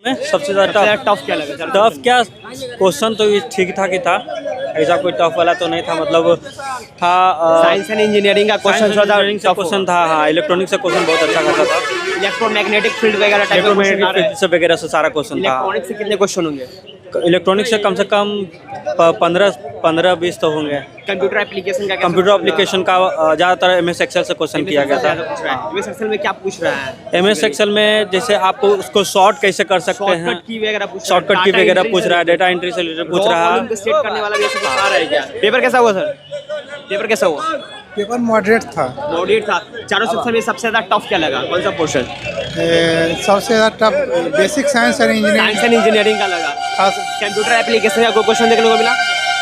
सबसे ज़्यादा टफ क्या लगा? टफ क्या, क्वेश्चन तो ये ठीक ठाक ही था, ऐसा कोई टफ वाला तो नहीं था। मतलब था साइंस एंड इंजीनियरिंग का क्वेश्चन से क्वेश्चन था। हाँ, इलेक्ट्रॉनिक से क्वेश्चन बहुत अच्छा खासा था। इलेक्ट्रोमैग्नेटिक फील्ड वगैरह टाइप का क्वेश्चन आ रहा है। से वगैरह से सारा क्वेश्चन था। इलेक्ट्रॉनिक से कितने क्वेश्चन होंगे? इलेक्ट्रॉनिक से कम 15-20 तो होंगे। कंप्यूटर एप्लीकेशन का कंप्यूटर एप्लीकेशन का ज़्यादातर MS एक्सेल से क्वेश्चन किया गया था। MS एक्सेल में क्या पूछ रहा है? MS एक्सेल में जैसे आप उसको शॉर्ट कैसे कर सकते हैं, शॉर्टकट की वगैरह पूछ रहा है, शॉर्टकट की वगैरह पूछ रहा है, डेटा एंट्री से रिलेटेड पूछ रहा है। सेट करने वाला भी ऐसा कुछ आ रहा है क्या? पेपर कैसा हुआ सर? पेपर कैसा हुआ? पेपर मॉडरेट था। मॉडरेट था। चारों सेक्शन में सबसे ज्यादा टफ क्या लगा? कौन सा पोर्शन? सबसे ज़्यादा tough basic science and engineering. Science and engineering का लगा। खास कंप्यूटर एप्लीकेशन का कोई क्वेश्चन देखने को मिला?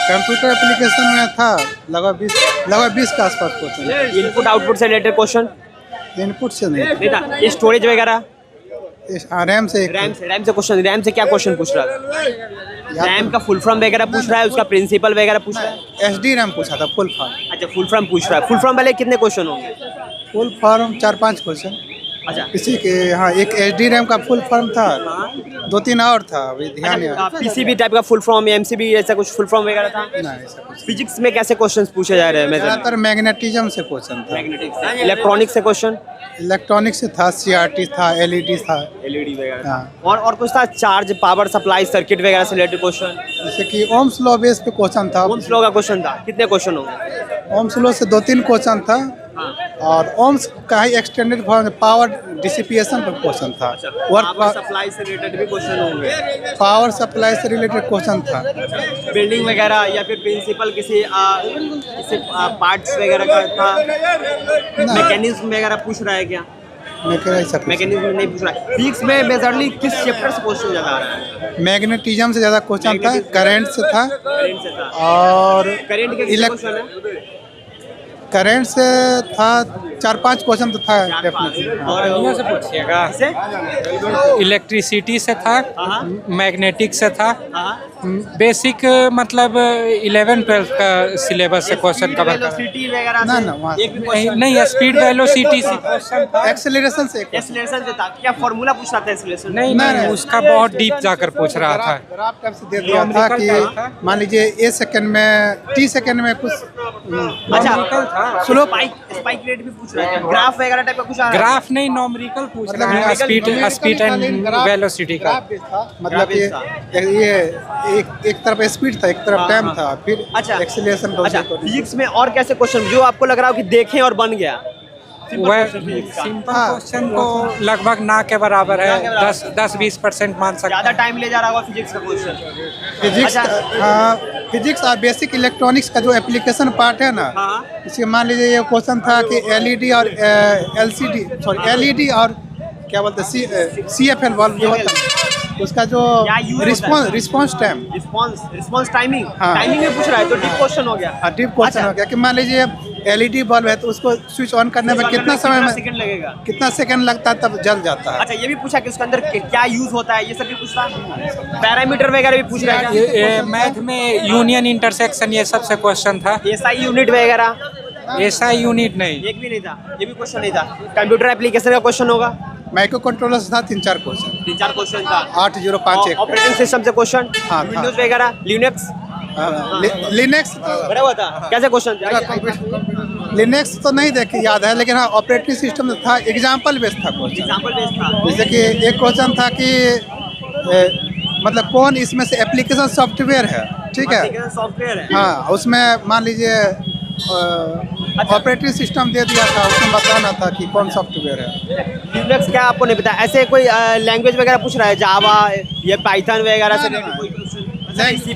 कंप्यूटर एप्लीकेशन में था लगभग 20 के आसपास क्वेश्चन। इनपुट आउटपुट से रिलेटेड क्वेश्चन इनपुट से नहीं नहीं था। ये स्टोरेज वगैरह रैम से रैम से क्वेश्चन, रैम से क्या क्वेश्चन पूछ रहा है? रैम का फुल फॉर्म वगैरह पूछ रहा है, उसका प्रिंसिपल वगैरह पूछ रहा है। SD रैम पूछा था फुल फॉर्म। अच्छा, फुल फॉर्म पूछ रहा है। फुल फॉर्म वाले कितने क्वेश्चन होंगे? Full form 4-5 question. अच्छा, किसी के हाँ एक SD रैम का फुल फॉर्म था, 2-3 और था, अभी ध्यान नहीं आ PCB टाइप का फुल फॉर्म, MCB ऐसा कुछ फुल फॉर्म वगैरह था? रहा है, ऐसा कुछ। फिजिक्स में कैसे क्वेश्चंस पूछे जा रहे हैं? ज़्यादातर मैग्नेटिज्म से क्वेश्चन था। इलेक्ट्रॉनिक से क्वेश्चन, इलेक्ट्रॉनिक से था, CRT था, LED था। LED वगैरह हाँ। और कुछ था? चार्ज, पावर सप्लाई, सर्किट वगैरह से रिलेटेड क्वेश्चन। जैसे कि ओम्स लॉ बेस पे क्वेश्चन था। ओम्स लॉ का क्वेश्चन था। कितने क्वेश्चन होंगे? ओम्स लॉ से 2-3 क्वेश्चन था। और ओम्स का ही एक्सटेंडेड फॉर्म पावर डिसिपिएशन पर क्वेश्चन था। पावर सप्लाई से रिलेटेड भी क्वेश्चन होंगे। पावर सप्लाई से रिलेटेड क्वेश्चन था। बिल्डिंग वगैरह या फिर प्रिंसिपल किसी पार्ट्स वगैरह का था। मैकेनिज्म वगैरह पूछ रहा है क्या? मैकेनिज्म नहीं पूछ रहा है। फिजिक्स में मेजरली किस चैप्टर से क्वेश्चन ज़्यादा आ रहा है? मैग्नेटिज्म से ज़्यादा क्वेश्चन था, करंट से था। करंट से था। और करंट के कितने क्वेश्चन है? करंट से था 4-5 क्वेश्चन तो था डेफिनेटली। और से पूछिएगा। से इलेक्ट्रिसिटी से था, मैग्नेटिक से था, बेसिक मतलब 11-12 का सिलेबस से क्वेश्चन कवर कर। वेलोसिटी वगैरह ना से ना वहाँ एक भी क्वेश्चन नहीं, स्पीड वेलोसिटी से क्वेश्चन था। एक्सेलरेशन से एक्सीलरेशन से था। क्या फार्मूला पूछ रहा था एक्सीलरेशन? नहीं, उसका बहुत डीप जाकर पूछ रहा था। ग्राफ टाइप से दे दिया था कि मान लीजिए A सेकंड में T सेकंड में कुछ अच्छा, स्लो स्पाइक रेट भी पूछ रहा है। ग्राफ वगैरह टाइप का कुछ आ रहा है? ग्राफ नहीं, नॉमेरिकल पूछ रहा है, स्पीड एंड वेलोसिटी का। ग्राफ भी था। मतलब ये एक तरफ स्पीड था, एक तरफ टाइम था, फिर अच्छा। एक्सेलरेशन का। अच्छा, फिजिक्स में और कैसे क्वेश्चन जो आपको लग रहा हो कि देखें और बन गया? वह सिंपल क्वेश्चन तो लगभग ना के बराबर है, 10-20% मान सकते ज्यादा हैं। टाइम ले जा रहा होगा फिजिक्स का क्वेश्चन। फिजिक्स अच्छा। फिजिक्स और बेसिक इलेक्ट्रॉनिक्स का जो एप्लीकेशन पार्ट है ना, हाँ। इसके मान लीजिए ये क्वेश्चन था कि LED और LED और क्या बोलते हैं CFL बल्ब जो होता है उसका जो क्या use होता है? रिस्पॉन्स टाइम, रिस्पॉन्स टाइमिंग हाँ। टाइमिंग में पूछ रहा है तो डीप क्वेश्चन हो गया। डीप क्वेश्चन अच्छा। हो गया कि मान लीजिए LED बल्ब है तो उसको स्विच ऑन करने में कितना समय में सेकंड लगेगा? कितना सेकंड लगता है तब जल जाता है। अच्छा, ये भी पूछा कि उसके अंदर क्या यूज होता है, ये सब भी पूछता। पैरामीटर वगैरह भी पूछ रहा है क्या? ये मैथ में यूनियन इंटरसेक्शन ये सबसे क्वेश्चन था। SI यूनिट वगैरह SI यूनिट नहीं। एक भी नहीं था, ये भी क्वेश्चन नहीं था। कंप्यूटर एप्लीकेशन का क्वेश्चन होगा। माइक्रो कंट्रोलर से था 3-4 क्वेश्चन। 3-4 क्वेश्चन था। 8051 ऑपरेटिंग सिस्टम से क्वेश्चन, हाँ, था। विंडोज वगैरह, लिनक्स लिनक्स बड़ा हुआ था। कैसे क्वेश्चन? लिनक्स तो नहीं देखे याद है, लेकिन हाँ ऑपरेटिंग सिस्टम था, एग्जाम्पल बेस्ड था क्वेश्चन। एग्जांपल बेस्ड था। जैसे कि एक क्वेश्चन था कि मतलब कौन इसमें से एप्लीकेशन सॉफ्टवेयर है, ठीक है। सॉफ्टवेयर है। हाँ, उसमें मान लीजिए ऑपरेटिंग सिस्टम दे दिया था, उसमें बताना था कि कौन सॉफ्टवेयर है। लिनक्स क्या आपको नहीं पता? ऐसे कोई लैंग्वेज वगैरह पूछ रहा है, जावा या पाइथन वगैरह से ना, related ना। कोई question? Lang- C++?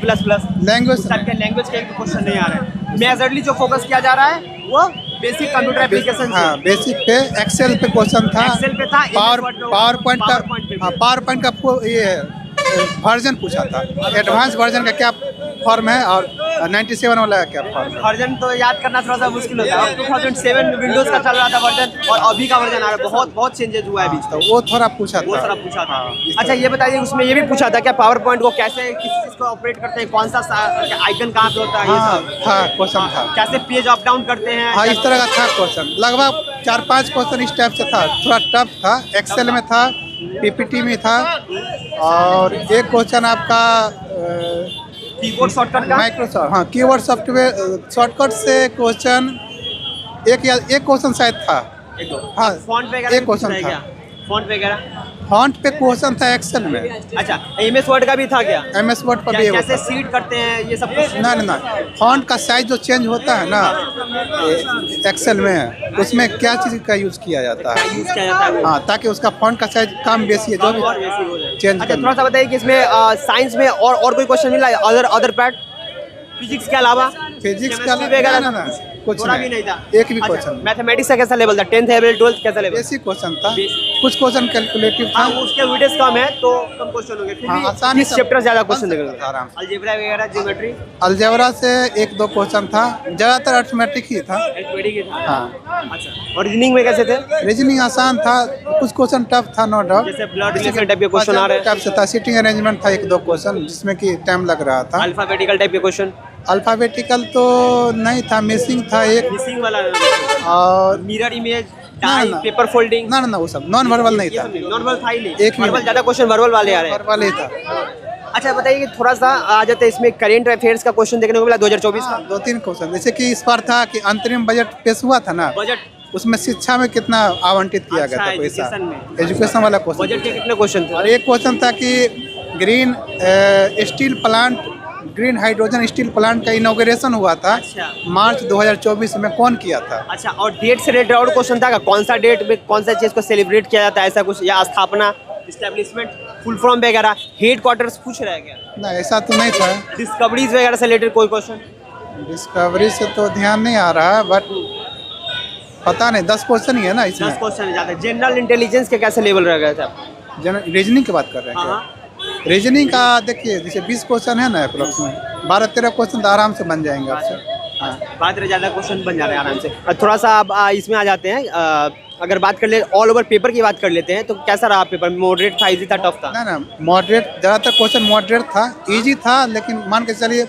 Language language के क्वेश्चन नहीं आ रहे हैं। मेजरली जो फोकस किया जा रहा है वो बेसिक कंप्यूटर एप्लीकेशन से। हाँ, बेसिक पे एक्सेल पे क्वेश्चन था। एक्सेल पे था। पावर पॉइंट का ये वर्जन पूछा था, एडवांस वर्जन का क्या फॉर्म है और 97 वाला क्या फॉर्म है। वर्जन तो याद करना थोड़ा सा मुश्किल होता है। 2007 विंडोज का चल रहा था वर्जन और अभी का वर्जन आ रहा है, बहुत चेंजेस हुआ है अभी। तो वो थोड़ा पूछा वो था। सारा पूछा था। इस अच्छा, ये बताइए उसमें ये भी पूछा था क्या पावर पॉइंट को कैसे किस चीज को ऑपरेट करते हैं, कौन सा आइकन कहाँ पे होता है, ये हाँ, सब था क्वेश्चन था। कैसे पेज अप डाउन करते हैं। हाँ, इस तरह का था क्वेश्चन। लगभग 4-5 क्वेश्चन इस टाइप से था, थोड़ा टफ था। एक्सेल में था, पीपीटी में था, और एक क्वेश्चन आपका कीबोर्ड शॉर्टकट का माइक्रोसॉफ्ट, हाँ कीवर्ड सॉफ्टवेयर शॉर्टकट से क्वेश्चन एक क्वेश्चन शायद था। एक दो हाँ, फॉन्ट वगैरह एक भी पूछ क्वेश्चन रहा है था। क्या? फॉन्ट वगैरह फॉन्ट पे क्वेश्चन था एक्सेल में। अच्छा एमएस वर्ड का भी था क्या? MS वर्ड पर भी क्या कैसे होता है। सीड करते हैं ये सब कुछ? ना ना ना, फॉन्ट का साइज जो चेंज होता है ना एक्सेल में, उसमें क्या चीज़ का यूज़ किया जाता क्या है? यूज किया जाता है वो? हाँ, ताकि उसका फॉन्ट का साइज कम बेसी है जो भी और वैसे ही हो जाए। चेंज अच्छा करना। थोड़ा सा बताइए कि इसमें साइंस में और कोई क्वेश्चन मिला है अदर पार्ट फिजिक्स के अलावा? फिजिक्स का Chemistry वगैरह ना कुछ थोड़ा भी नहीं था। एक भी क्वेश्चन। मैथमेटिक्स का कैसा लेवल था? 10th लेवल 12th कैसा लेवल? बेसिक क्वेश्चन था, Basic। कुछ क्वेश्चन कैलकुलेटिव था। हाँ उसके वीडियोस कम है तो कम क्वेश्चन होंगे फिर हाँ, भी आसानी इस से चैप्टर ज्यादा बन क्वेश्चन सकता निकल था आराम से। अलजेब्रा वगैरह ज्योमेट्री अलजेब्रा से एक दो क्वेश्चन था, ज़्यादातर अर्थमेटिक ही था। एल्जेब्रा के था। हाँ, अच्छा और रीजनिंग में कैसे थे? रीजनिंग आसान था, कुछ क्वेश्चन टफ था नो डाउट। जैसे ब्लड रिलेशन टाइप के क्वेश्चन आ रहे हैं, टाइप से था, सीटिंग अरेंजमेंट था एक दो क्वेश्चन जिसमें कि टाइम लग रहा था। अल्फाबेटिकल टाइप के क्वेश्चन, अल्फाबेटिकल तो नहीं था, मिसिंग था एक, मिसिंग वाला, और मिरर इमेज, ना, टाई, ना। पेपर फोल्डिंग, ना ना ना वो सब नॉन वर्बल नहीं था, नॉर्मल था ही नहीं। एक भी वर्बल नहीं। ज्यादा क्वेश्चन वर्बल वाले आ रहे हैं। वर्बल ही था। अच्छा बताइए कि थोड़ा सा आ जाते हैं इसमें करेंट अफेयर्स का क्वेश्चन देखने को मिला 2024 का। हाँ, दो तीन क्वेश्चन जैसे कि इस बार था कि अंतरिम बजट पेश हुआ था ना, बजट उसमें शिक्षा में कितना आवंटित किया अच्छा, गया था पैसा, एजुकेशन में। एजुकेशन वाला बजट क्वेश्चन। के कितने क्वेश्चन थे? और एक क्वेश्चन था कि green steel plant, green hydrogen steel plant का इनॉग्रेशन हुआ था अच्छा। मार्च 2024 में, कौन किया था? अच्छा और डेट से रिलेटेड और क्वेश्चन था कौन सा डेट में कौन सा चीज को सेलिब्रेट किया जाता है ऐसा कुछ, या स्थापना, इस्टेब्लिशमेंट, फुल फॉर्म वगैरह, हेड क्वार्टर्स पूछ रहा है क्या? ना ऐसा तो नहीं था। डिस्कवरीज वगैरह से रिलेटेड कोई क्वेश्चन? डिस्कवरी से तो ध्यान नहीं आ रहा है, बट पता नहीं, 10 क्वेश्चन ही है ना 10 इसमें। क्वेश्चन ज्यादा। जनरल इंटेलिजेंस के कैसे लेवल रह गए थे आप? रीजनिंग की बात कर रहे हैं हाँ क्या? रीजनिंग का देखिए जैसे 20 क्वेश्चन है ना अप्रोक्स में, 12-13 क्वेश्चन तो आराम से बन जाएंगे आपसे। हाँ, बात रहे ज्यादा क्वेश्चन बन जा रहे हैं आराम से। और थोड़ा सा आप इसमें आ जाते हैं अगर बात कर ले ऑल ओवर पेपर की बात कर लेते हैं तो कैसा रहा पेपर? मॉडरेट था, इजी था, टफ था? ना ना मॉडरेट, ज़्यादातर क्वेश्चन मॉडरेट था, इजी था, लेकिन मान के चलिए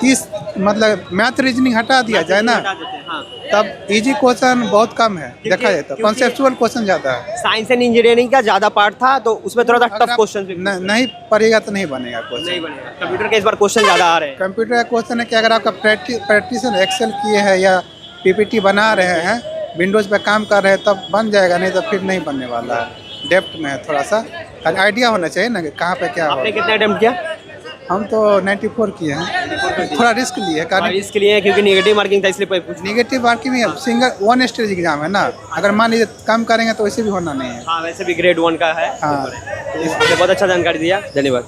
30 मतलब मैथ रीजनिंग हटा दिया जाए ना, हटा देते हैं, हाँ। तब इजी क्वेश्चन बहुत कम है देखा जाए तो, क्योंकि- कॉन्सेप्चुअल क्वेश्चन ज़्यादा है। साइंस एंड इंजीनियरिंग का ज्यादा पार्ट था तो उसमें थोड़ा सा अगर टफ आप क्वेश्चन नहीं पढ़ेगा तो नहीं बनेगा नहीं क्वेश्चन। बनेगा। कंप्यूटर के इस बार क्वेश्चन ज्यादा आ रहे हैं। कंप्यूटर का क्वेश्चन है कि अगर आपका प्रैक्टिस एक्सेल किए हैं या पीपीटी बना रहे हैं, विंडोज़ पे काम कर रहे हैं, तब बन जाएगा, नहीं तो फिर नहीं बनने वाला है। डेप्थ में है थोड़ा सा, आइडिया होना चाहिए ना कि कहाँ पे क्या आपने हो। कितने अटेम्प्ट किया? हम तो 94 किए हैं, थोड़ा रिस्क लिए और कारण इसके लिए क्योंकि नेगेटिव मार्किंग था इसलिए पूछ। निगेटिव मार्किंग में सिंगल 1 स्टेज एग्जाम है ना, अगर मान लीजिए कम करेंगे तो वैसे भी होना नहीं है। हाँ वैसे भी ग्रेड 1 का है। हाँ। आपने बहुत अच्छा जानकारी दिया, धन्यवाद।